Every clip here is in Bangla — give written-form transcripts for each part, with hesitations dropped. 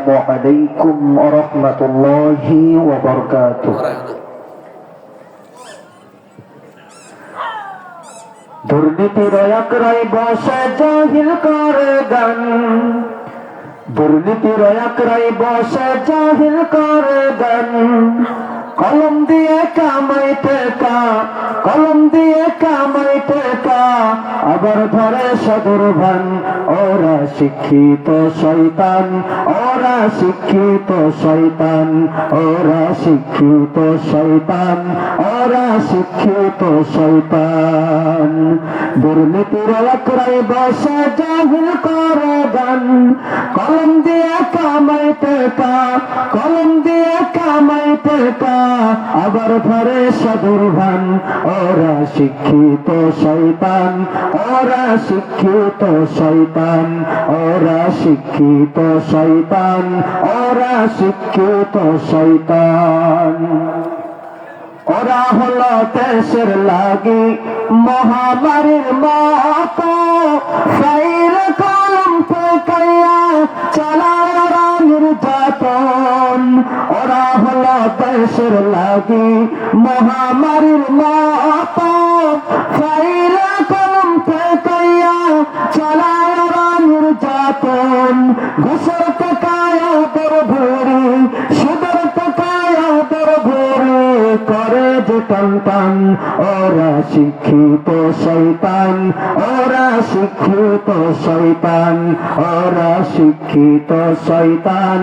আসসালামু আলাইকুম ওয়া রাহমাতুল্লাহি ওয়া বারাকাতুহু। দুর্নীতির একরাই বসে জাহিল করে গান, দুর্নীতির একরাই বসে জাহিল করে গান। কলম দিয়ে কামাই টেকা, কলম দিয়ে কামাই টেকা, আবার ধরে সদর ভান। ওরা শিক্ষিত শয়তান, ওরা শিক্ষিত শয়তান, ওরা শিক্ষিত শয়তান, ওরা শিক্ষিত শয়তান। দুর্নীতির একরাই বসে জাহিল করে গান। কলম দিয়ে কামাই টেকা, কলম দিয়ে কামাই টেকা, আবার ধরে সদর ভান। ওরা শিক্ষিত শয়তান, ওরা শিক্ষিত শয়তান, ওরা শিক্ষিত শয়তান, ওরা শিক্ষিত শয়তান। ওরা হলো দেশের লাগি মহামারীর মতো, ফাইল কলম ঠেকাইয়া চালায় ওরা নির্যাতন। ওরা হলো দেশের লাগি মহামারীর মতো, ফাইল কলম ঠেকাইয়া চালায় ওরা নির্যাতন। ঘুষের টাকায় ওদের ভরি, সুদের টাকায় ওদের ভরি, করে যে টান টান। ওরা শিক্ষিত শয়তান, ওরা শিক্ষিত শয়তান, ওরা শিক্ষিত শয়তান,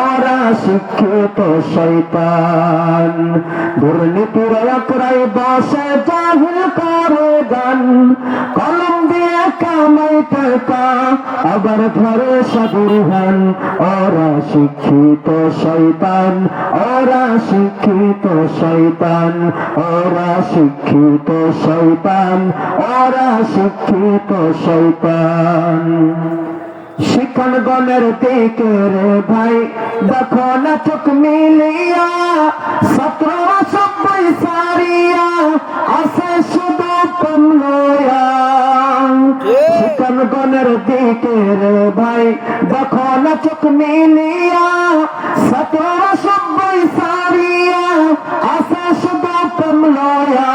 ওরা শিক্ষিত শয়তান। দুর্নীতির একরাই বসে জাহিল করে গান। কলম দিয়ে কামাই টেকা, আবার ধরে সদর ভান। ওরা শিক্ষিত শয়তান, ওরা শিক্ষিত শয়তান, ওরা শিক্ষিত শয়তান, ওরা শিক্ষিত শয়তান। শিক্ষণগণের দিকে রে ভাই দেখো না চোখ মিলিয়া, 1790 সারিয়া আছে শুধু কমলয়া। শিক্ষণগণের দিকে রে ভাই দেখো না চোখ মিলিয়া, 1790 সারিয়া আছে শুধু কমলয়া।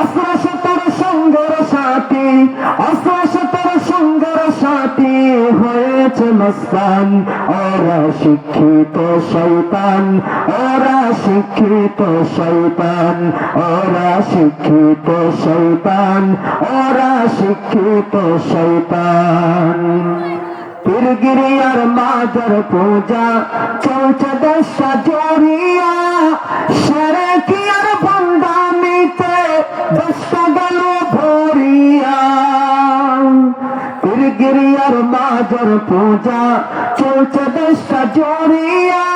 অস্ত্র শতর সঙ্গের সাথী, অস্ত্র শতর সঙ্গের সাথী হয়েছে মস্তান। ওরা শিক্ষিত শয়তান, ওরা শিক্ষিত শয়তান, ওরা শিক্ষিত শয়তান, ওরা শিক্ষিত শয়তান। পীরগিরি আর মাজার পূজা চলছে দেশটা জড়িয়া, সেরে কি আর ভণ্ডামিতে দেশটা গেল ভরিয়া। পীরগিরি আর মাজার পূজা চলছে দেশটা জড়িয়া,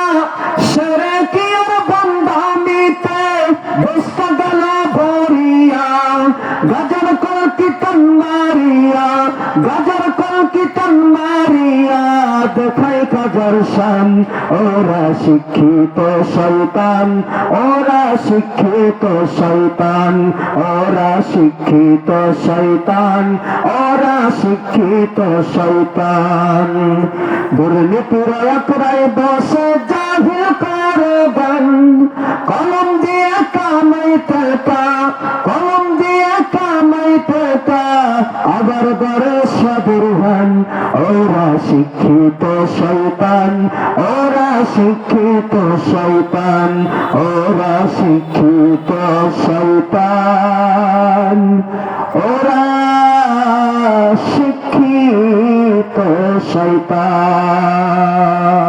সেরে কি আর ভণ্ডামিতে দেশটা গেল ভরিয়া। গাজার কল কীর্তন মারিয়া, গাজার কল কীর্তন মারিয়া দেখায় কাজার শান। ওরা শিক্ষিত শয়তান, ওরা শিক্ষিত শয়তান, ওরা শিক্ষিত শয়তান, ওরা শিক্ষিত শয়তান। দুর্নীতির একরাই বসে জাহিল করে গান। কলম দিয়ে কামাই টেকা, কলম দিয়ে কামাই টেকা, আবার গড়ে সদর ভান। ওরা শিক্ষিত শয়তান, ওরা শিক্ষিত শয়তান, ওরা শিক্ষিত শয়তান, ওরা শিক্ষিত শয়তান।